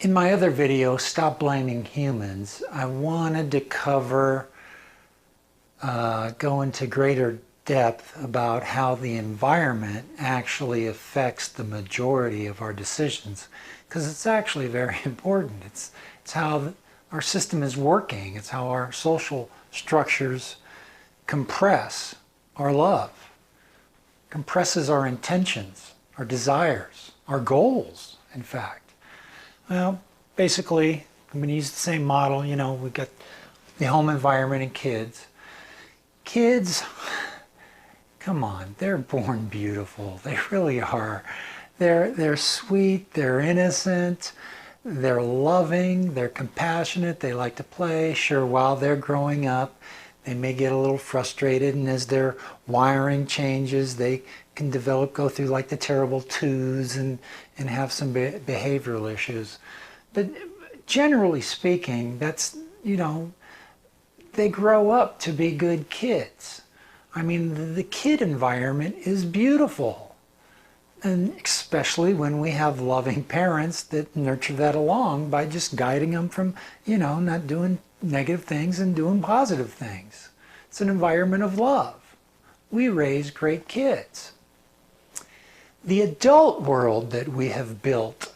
In my other video, Stop Blaming Humans, I wanted to go into greater depth about how the environment actually affects the majority of our decisions, because it's actually very important. It's how our system is working. It's how our social structures compress our love, compresses our intentions, our desires, our goals, in fact. Well, basically, I'm going to use the same model. We've got the home environment and kids. Kids, come on, they're born beautiful. They really are. They're sweet, they're innocent, they're loving, they're compassionate, they like to play. Sure, while they're growing up, they may get a little frustrated, and as their wiring changes, they can go through like the terrible twos and have some behavioral issues. But generally speaking, they grow up to be good kids. I mean, the kid environment is beautiful. And especially when we have loving parents that nurture that along by just guiding them from, not doing negative things and doing positive things. It's an environment of love. We raise great kids. The adult world that we have built,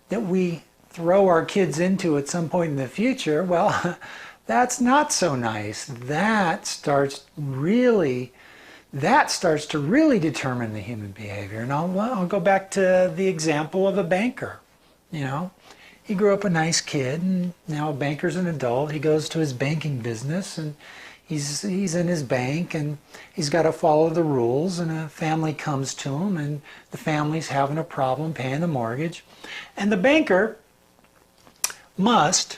that we throw our kids into at some point in the future, well, that's not so nice. That starts to really determine the human behavior. And I'll go back to the example of a banker. He grew up a nice kid, and now a banker's an adult. He goes to his banking business, and he's in his bank, and he's got to follow the rules, and a family comes to him, and the family's having a problem paying the mortgage. And the banker must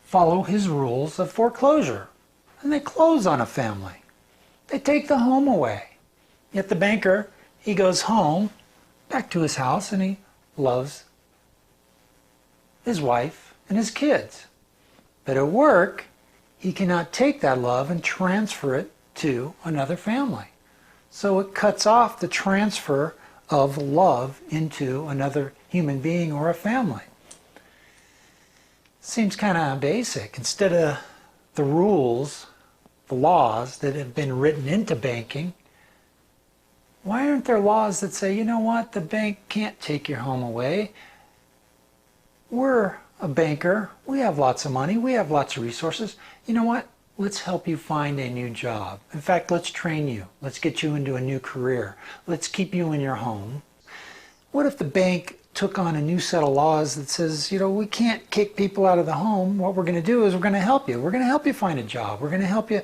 follow his rules of foreclosure. And they close on a family. They take the home away. Yet the banker, he goes home, back to his house, and he loves his wife and his kids. But at work, he cannot take that love and transfer it to another family. So it cuts off the transfer of love into another human being or a family. Seems kind of basic. Instead of the rules, the laws that have been written into banking, why aren't there laws that say, you know what, the bank can't take your home away? We're a banker. We have lots of money. We have lots of resources. You know what? Let's help you find a new job. In fact, let's train you. Let's get you into a new career. Let's keep you in your home. What if the bank took on a new set of laws that says, we can't kick people out of the home. What we're going to do is we're going to help you. We're going to help you find a job. We're going to help you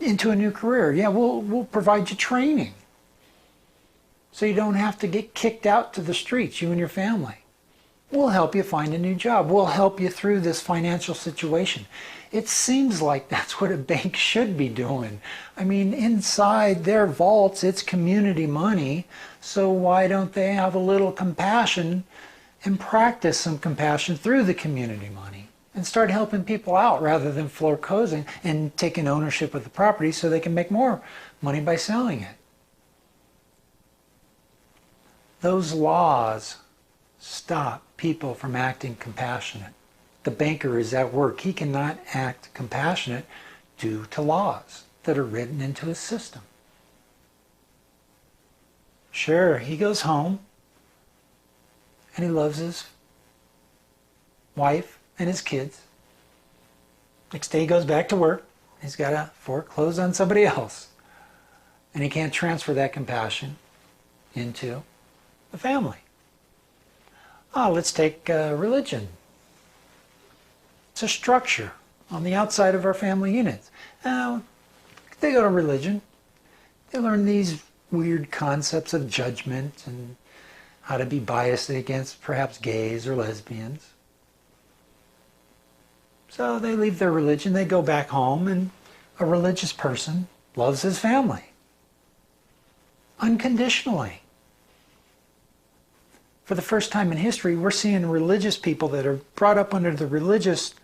into a new career. Yeah, we'll provide you training, so you don't have to get kicked out to the streets, you and your family. We'll help you find a new job. We'll help you through this financial situation. It seems like that's what a bank should be doing. I mean, inside their vaults, it's community money, so why don't they have a little compassion and practice some compassion through the community money and start helping people out rather than foreclosing and taking ownership of the property so they can make more money by selling it? Those laws stop people from acting compassionate. The banker is at work. He cannot act compassionate due to laws that are written into his system. Sure, he goes home and he loves his wife and his kids. Next day he goes back to work. He's got to foreclose on somebody else. And he can't transfer that compassion into the family. Let's take religion. It's a structure on the outside of our family units. Now, they go to religion. They learn these weird concepts of judgment and how to be biased against perhaps gays or lesbians. So they leave their religion, they go back home, and a religious person loves his family unconditionally. For the first time in history, we're seeing religious people that are brought up under the religious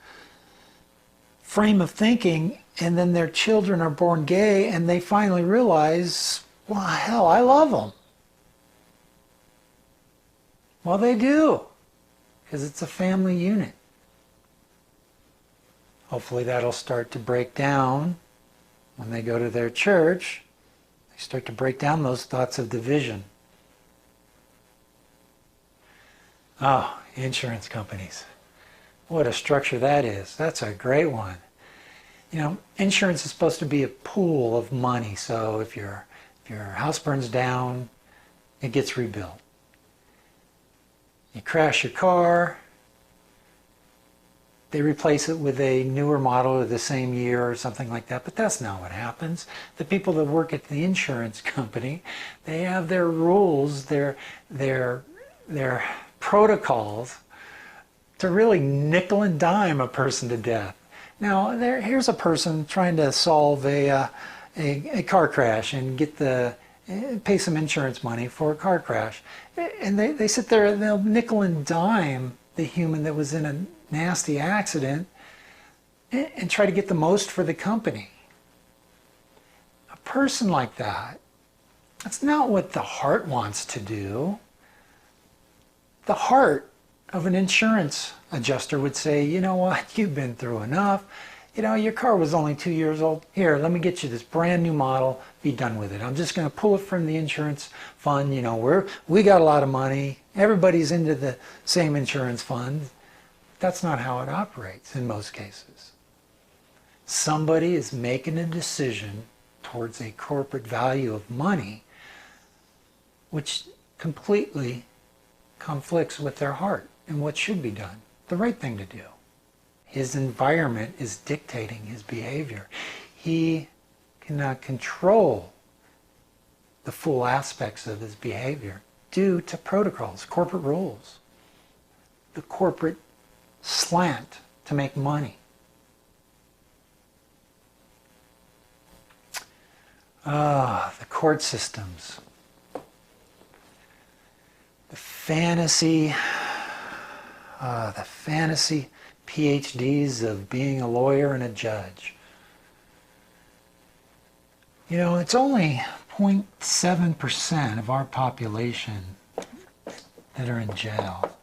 frame of thinking, and then their children are born gay, and they finally realize, well, hell, I love them. Well, they do. because it's a family unit. Hopefully that'll start to break down when they go to their church. They start to break down those thoughts of division. Oh, insurance companies. What a structure that is. That's a great one. You know, insurance is supposed to be a pool of money. So if your house burns down, it gets rebuilt. You crash your car, they replace it with a newer model of the same year or something like that. But that's not what happens. The people that work at the insurance company, they have their rules, their protocols to really nickel and dime a person to death. Now, here's a person trying to solve a car crash and pay some insurance money for a car crash. And they sit there and they'll nickel and dime the human that was in a nasty accident and try to get the most for the company. A person like that, that's not what the heart wants to do. The heart of an insurance adjuster would say, you know what, you've been through enough. You know, your car was only 2 years old. Here, let me get you this brand new model. Be done with it. I'm just going to pull it from the insurance fund. You know, we got a lot of money. Everybody's into the same insurance fund. That's not how it operates in most cases. Somebody is making a decision towards a corporate value of money which completely conflicts with their heart and what should be done, the right thing to do. His environment is dictating his behavior. He cannot control the full aspects of his behavior due to protocols, corporate rules, the corporate slant to make money. The court systems. The fantasy PhDs of being a lawyer and a judge. You know, it's only 0.7% of our population that are in jail.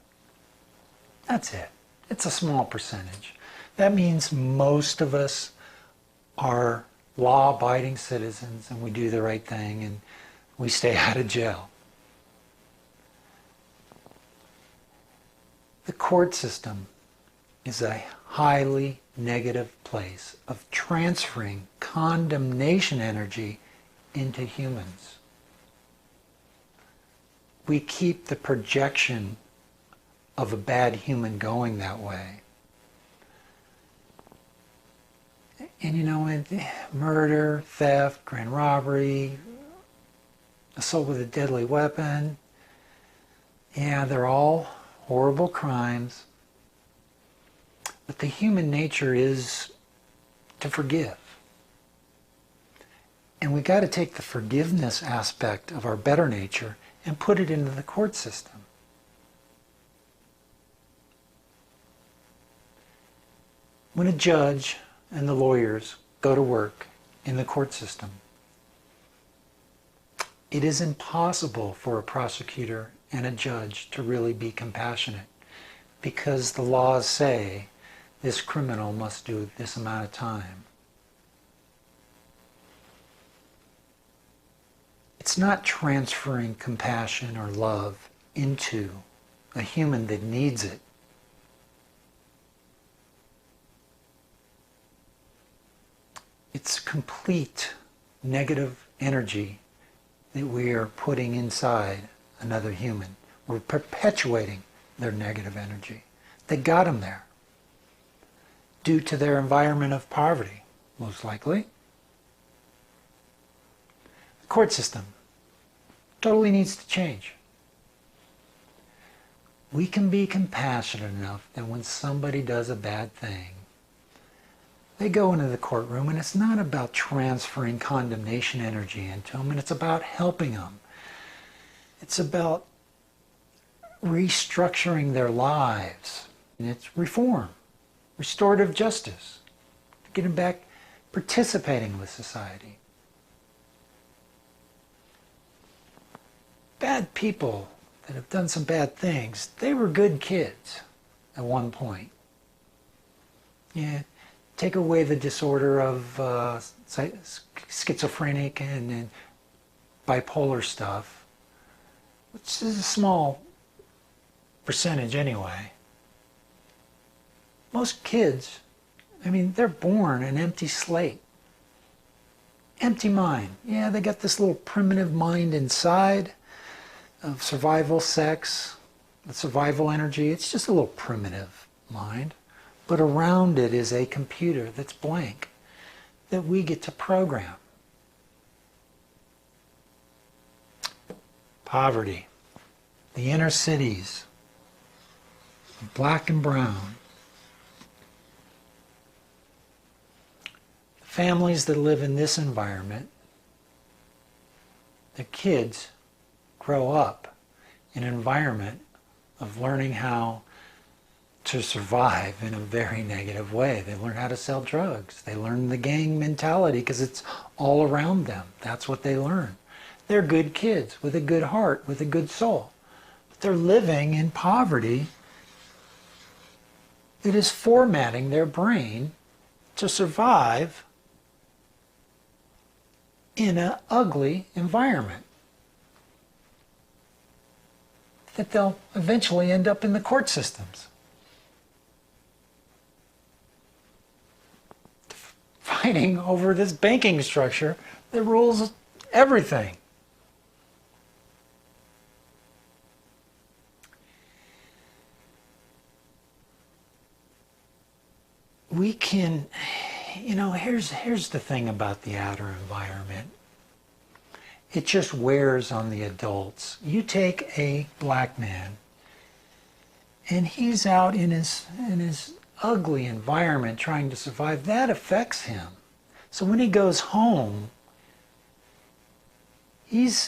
That's it. It's a small percentage. That means most of us are law-abiding citizens and we do the right thing and we stay out of jail. The court system is a highly negative place of transferring condemnation energy into humans. We keep the projection of a bad human going that way. And you know, murder, theft, grand robbery, assault with a deadly weapon, yeah, they're all horrible crimes. But the human nature is to forgive. And we got to take the forgiveness aspect of our better nature and put it into the court system. When a judge and the lawyers go to work in the court system, it is impossible for a prosecutor and a judge to really be compassionate because the laws say this criminal must do this amount of time. It's not transferring compassion or love into a human that needs it. It's complete negative energy that we are putting inside another human. We're perpetuating their negative energy. They got them there due to their environment of poverty, most likely. The court system totally needs to change. We can be compassionate enough that when somebody does a bad thing, they go into the courtroom and it's not about transferring condemnation energy into them, and it's about helping them. It's about restructuring their lives. And it's reform, restorative justice, getting back, participating with society. Bad people that have done some bad things, they were good kids. at one point. Yeah, take away the disorder of schizophrenic and bipolar stuff, which is a small percentage anyway. Most kids, I mean, they're born an empty slate. Empty mind. Yeah, they got this little primitive mind inside of survival, sex, the survival energy. It's just a little primitive mind. But around it is a computer that's blank that we get to program. Poverty. The inner cities, black and brown. Families that live in this environment, the kids grow up in an environment of learning how to survive in a very negative way. They learn how to sell drugs. They learn the gang mentality because it's all around them. That's what they learn. They're good kids with a good heart, with a good soul. But they're living in poverty that is formatting their brain to survive in an ugly environment that they'll eventually end up in the court systems, fighting over this banking structure that rules everything. We can, here's the thing about the outer environment. It just wears on the adults. You take a black man, and he's out in his ugly environment trying to survive. That affects him. So when he goes home, he's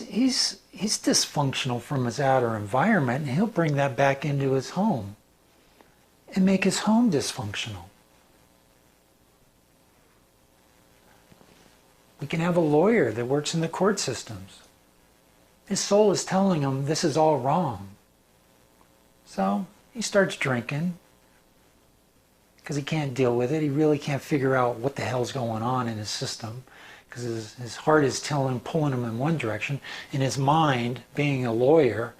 dysfunctional from his outer environment, and he'll bring that back into his home and make his home dysfunctional. We can have a lawyer that works in the court systems. His soul is telling him this is all wrong. So he starts drinking because he can't deal with it. He really can't figure out what the hell's going on in his system because his heart is pulling him in one direction, and his mind, being a lawyer,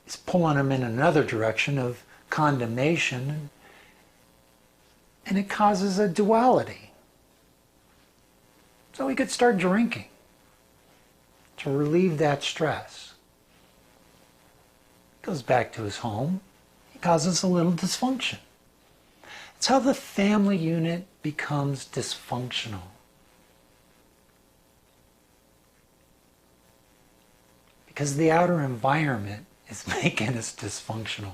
is pulling him in another direction of condemnation, and it causes a duality. So he could start drinking to relieve that stress. Goes back to his home. He causes a little dysfunction. It's how the family unit becomes dysfunctional. Because the outer environment is making us dysfunctional.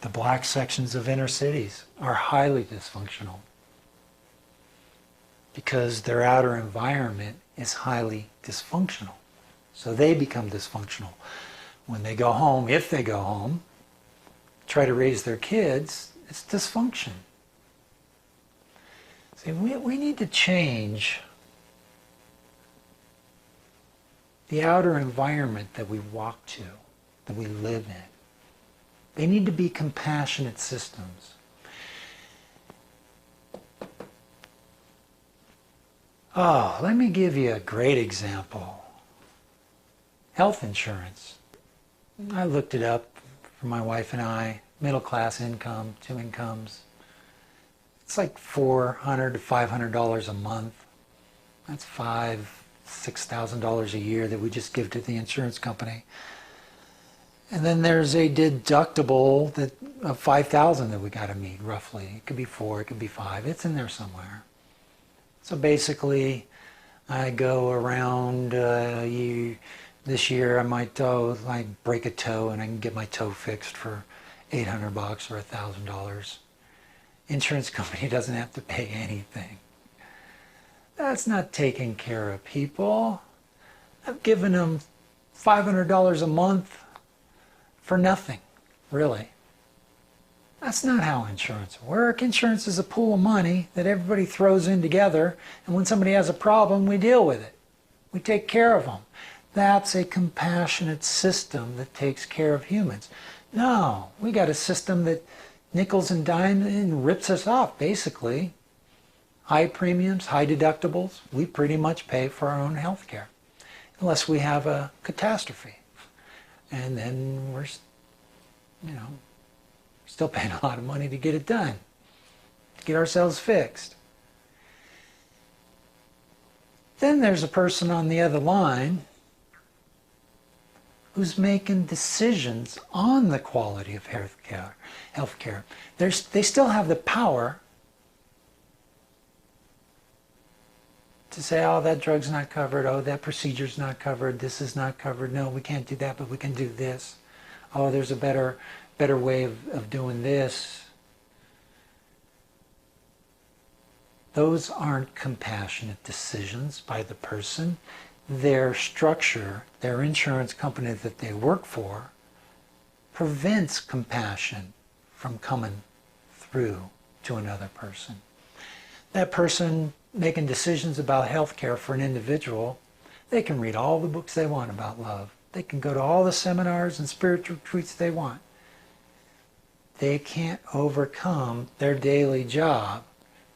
The black sections of inner cities are highly dysfunctional because their outer environment is highly dysfunctional. So they become dysfunctional. When they go home, if they go home, try to raise their kids, it's dysfunction. See, we need to change the outer environment that we walk to, that we live in. They need to be compassionate systems. Oh, let me give you a great example. Health insurance. I looked it up for my wife and I. Middle class income, 2 incomes. It's like $400 to $500 a month. That's $6,000 a year that we just give to the insurance company. And then there's a deductible of $5,000 that we got to meet, roughly. It could be 4, it could be 5. It's in there somewhere. So basically, I go around. This year, I might break a toe, and I can get my toe fixed for $800 or $1,000. Insurance company doesn't have to pay anything. That's not taking care of people. I've given them $500 a month. For nothing, really. That's not how insurance works. Insurance is a pool of money that everybody throws in together, and when somebody has a problem, we deal with it. We take care of them. That's a compassionate system that takes care of humans. No, we got a system that nickels and dimes and rips us off, basically. High premiums, high deductibles. We pretty much pay for our own health care, unless we have a catastrophe. And then we're, still paying a lot of money to get it done, to get ourselves fixed. Then there's a person on the other line who's making decisions on the quality of health care. They still have the power to say, oh, that drug's not covered, oh, that procedure's not covered, this is not covered, no, we can't do that, but we can do this. Oh, there's a better way of doing this. Those aren't compassionate decisions by the person. Their structure, their insurance company that they work for, prevents compassion from coming through to another person. That person making decisions about health care for an individual, they can read all the books they want about love. They can go to all the seminars and spiritual retreats they want. They can't overcome their daily job.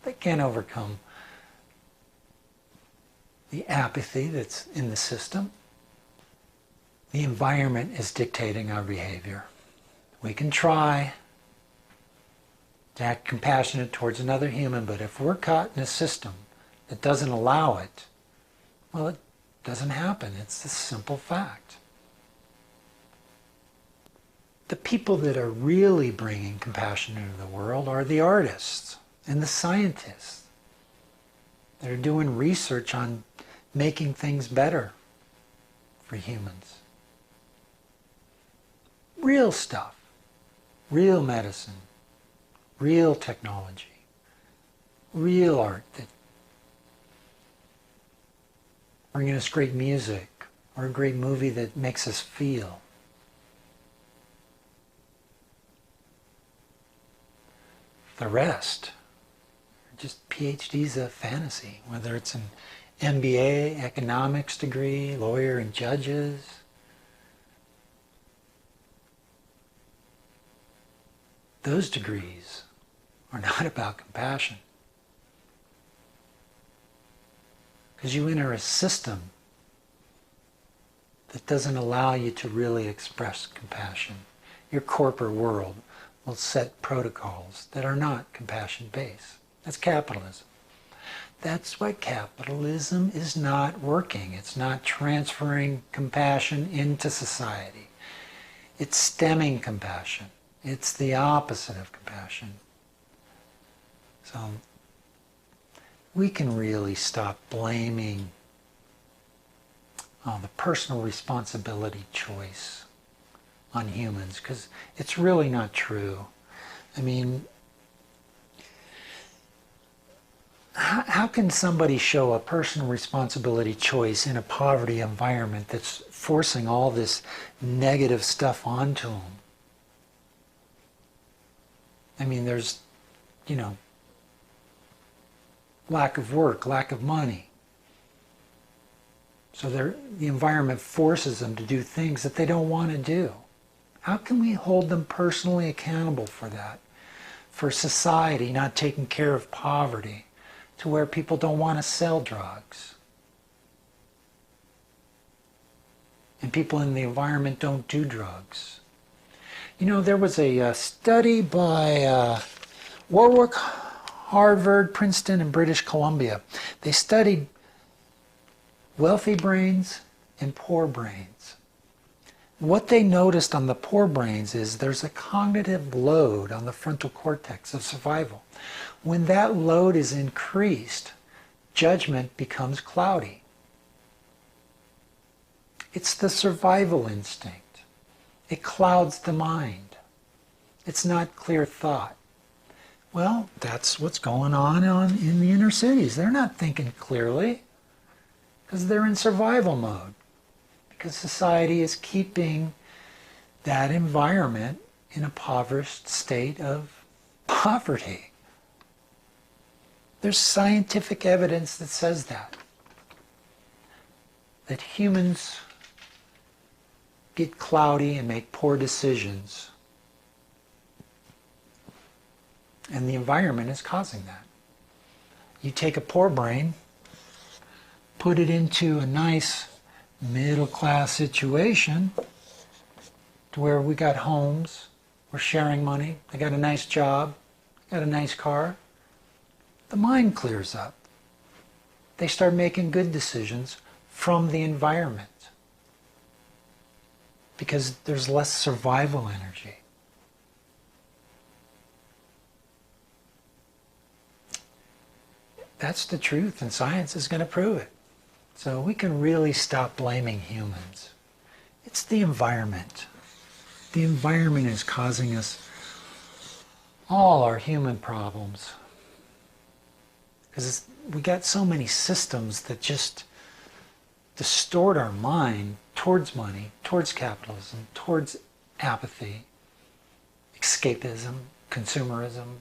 They can't overcome the apathy that's in the system. The environment is dictating our behavior. We can try to act compassionate towards another human, but if we're caught in a system that doesn't allow it, well, it doesn't happen. It's a simple fact. The people that are really bringing compassion into the world are the artists and the scientists that are doing research on making things better for humans. Real stuff, real medicine, real technology, real art that bringing us great music or a great movie that makes us feel. The rest are just PhDs of fantasy, whether it's an MBA, economics degree, lawyer and judges. Those degrees are not about compassion. Because you enter a system that doesn't allow you to really express compassion. Your corporate world will set protocols that are not compassion-based. That's capitalism. That's why capitalism is not working. It's not transferring compassion into society. It's stemming compassion. It's the opposite of compassion. So we can really stop blaming the personal responsibility choice on humans, because it's really not true. I mean, how can somebody show a personal responsibility choice in a poverty environment that's forcing all this negative stuff onto them? I mean, there's, lack of work, lack of money. So the environment forces them to do things that they don't want to do. How can we hold them personally accountable for that? For society not taking care of poverty to where people don't want to sell drugs. And people in the environment don't do drugs. There was a study by Warwick, Harvard, Princeton, and British Columbia. They studied wealthy brains and poor brains. What they noticed on the poor brains is there's a cognitive load on the frontal cortex of survival. When that load is increased, judgment becomes cloudy. It's the survival instinct. It clouds the mind. It's not clear thought. Well, that's what's going on in the inner cities. They're not thinking clearly because they're in survival mode. Because society is keeping that environment in a impoverished state of poverty. There's scientific evidence that says that humans get cloudy and make poor decisions. And the environment is causing that. You take a poor brain, put it into a nice middle-class situation to where we got homes, we're sharing money, they got a nice job, got a nice car. The mind clears up. They start making good decisions from the environment because there's less survival energy. That's the truth, and science is going to prove it. So we can really stop blaming humans. It's the environment. The environment is causing us all our human problems. Because we got so many systems that just distort our mind towards money, towards capitalism, towards apathy, escapism, consumerism.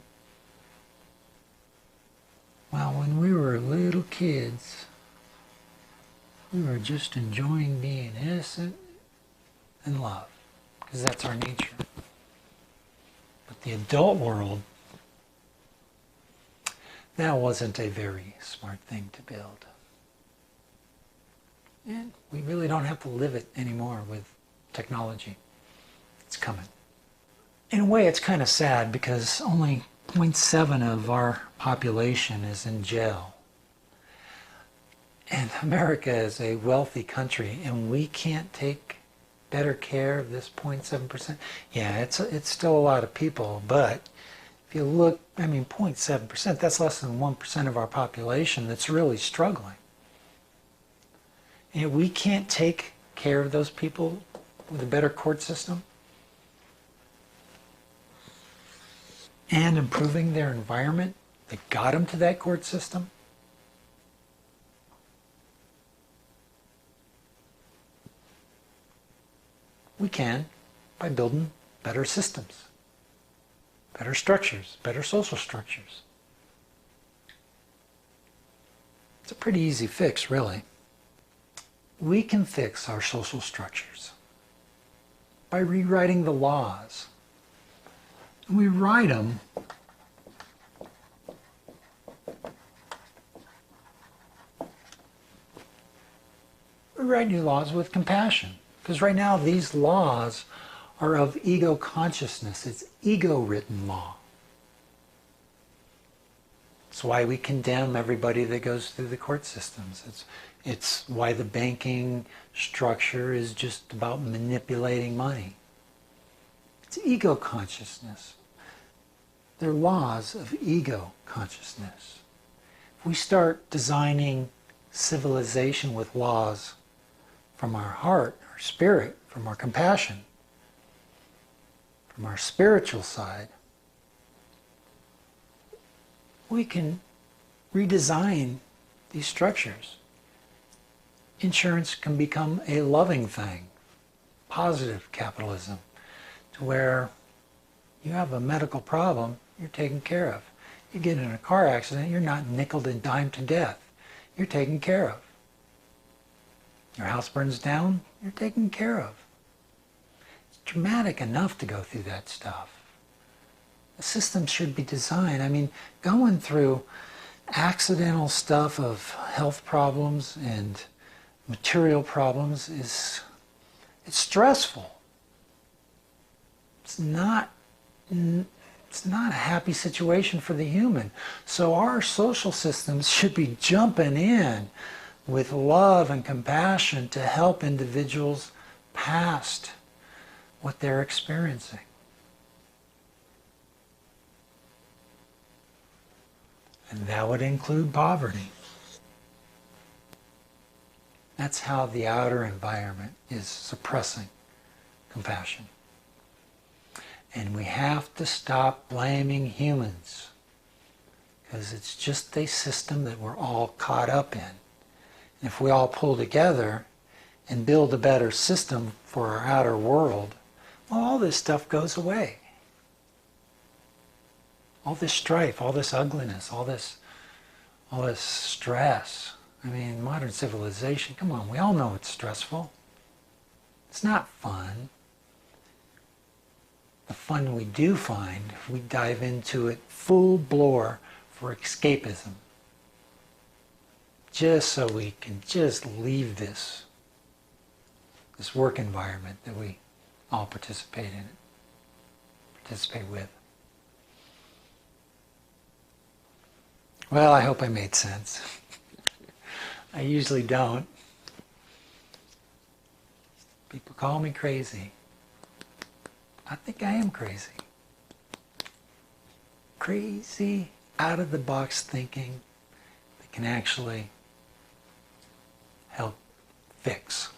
Well, when we were little kids, we were just enjoying being innocent and love, because that's our nature. But the adult world, that wasn't a very smart thing to build. And we really don't have to live it anymore with technology. It's coming. In a way, it's kind of sad because only 0.7 of our population is in jail. And America is a wealthy country, and we can't take better care of this 0.7%. Yeah, it's still a lot of people, but if you look, 0.7%, that's less than 1% of our population that's really struggling. And we can't take care of those people with a better court system and improving their environment that got them to that court system. We can by building better systems, better structures, better social structures. It's a pretty easy fix, really. We can fix our social structures by rewriting the laws. And we write them new laws with compassion. Because right now these laws are of ego consciousness. It's ego-written law. It's why we condemn everybody that goes through the court systems. It's why the banking structure is just about manipulating money. It's ego consciousness. They're laws of ego consciousness. If we start designing civilization with laws from our heart, our spirit, from our compassion, from our spiritual side, we can redesign these structures. Insurance can become a loving thing, positive capitalism, to where you have a medical problem, you're taken care of. You get in a car accident, you're not nickeled and dimed to death. You're taken care of. Your house burns down, you're taken care of. It's traumatic enough to go through that stuff. The system should be designed. Going through accidental stuff of health problems and material problems it's stressful. It's not a happy situation for the human. So our social systems should be jumping in with love and compassion to help individuals past what they're experiencing. And that would include poverty. That's how the outer environment is suppressing compassion. And we have to stop blaming humans, because it's just a system that we're all caught up in. And if we all pull together and build a better system for our outer world, well, all this stuff goes away. All this strife, all this ugliness, all this stress. Modern civilization, come on, we all know it's stressful. It's not fun. The fun we do find if we dive into it full bore for escapism, just so we can just leave this work environment that we all participate with. Well, I hope I made sense. I usually don't. People call me crazy. I think I am crazy. Crazy, out of the box thinking that can actually help fix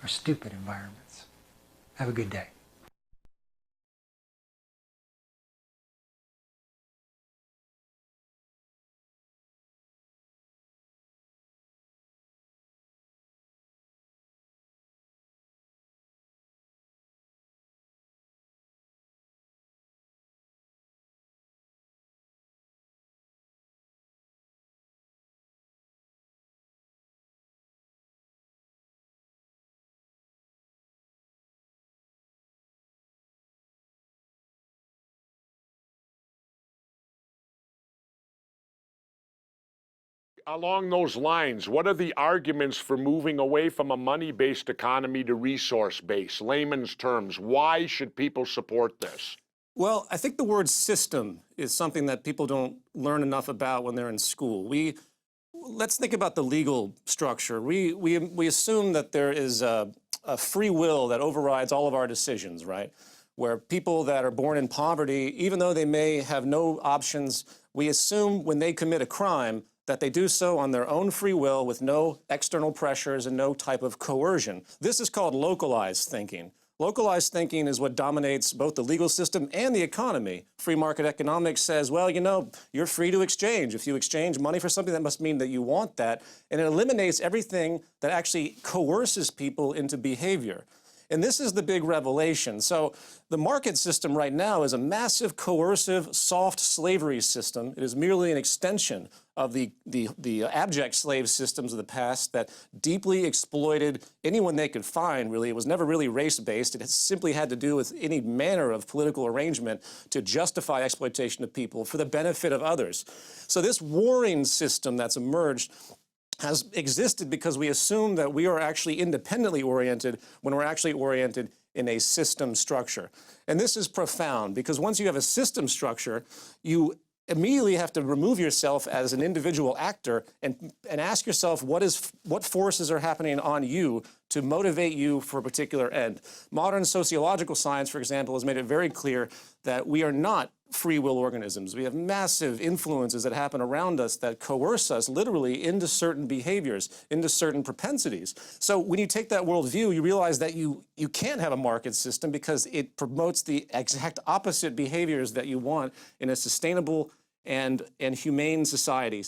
our stupid environments. Have a good day. Along those lines, what are the arguments for moving away from a money-based economy to resource-based? Layman's terms, why should people support this? Well, I think the word system is something that people don't learn enough about when they're in school. Let's think about the legal structure. We assume that there is a free will that overrides all of our decisions, right? Where people that are born in poverty, even though they may have no options, we assume when they commit a crime that they do so on their own free will with no external pressures and no type of coercion. This is called localized thinking. Localized thinking is what dominates both the legal system and the economy. Free market economics says, well, you know, you're free to exchange. If you exchange money for something, that must mean that you want that. And it eliminates everything that actually coerces people into behavior. And this is the big revelation. So the market system right now is a massive, coercive, soft slavery system. It is merely an extension of the abject slave systems of the past that deeply exploited anyone they could find, really. It was never really race-based. It simply had to do with any manner of political arrangement to justify exploitation of people for the benefit of others. So this warring system that's emerged has existed because we assume that we are actually independently oriented when we're actually oriented in a system structure. And this is profound because once you have a system structure, you immediately have to remove yourself as an individual actor and ask yourself what forces are happening on you to motivate you for a particular end. Modern sociological science, for example, has made it very clear that we are not free will organisms. We have massive influences that happen around us that coerce us literally into certain behaviors, into certain propensities. So when you take that worldview, you realize that you can't have a market system because it promotes the exact opposite behaviors that you want in a sustainable and humane society.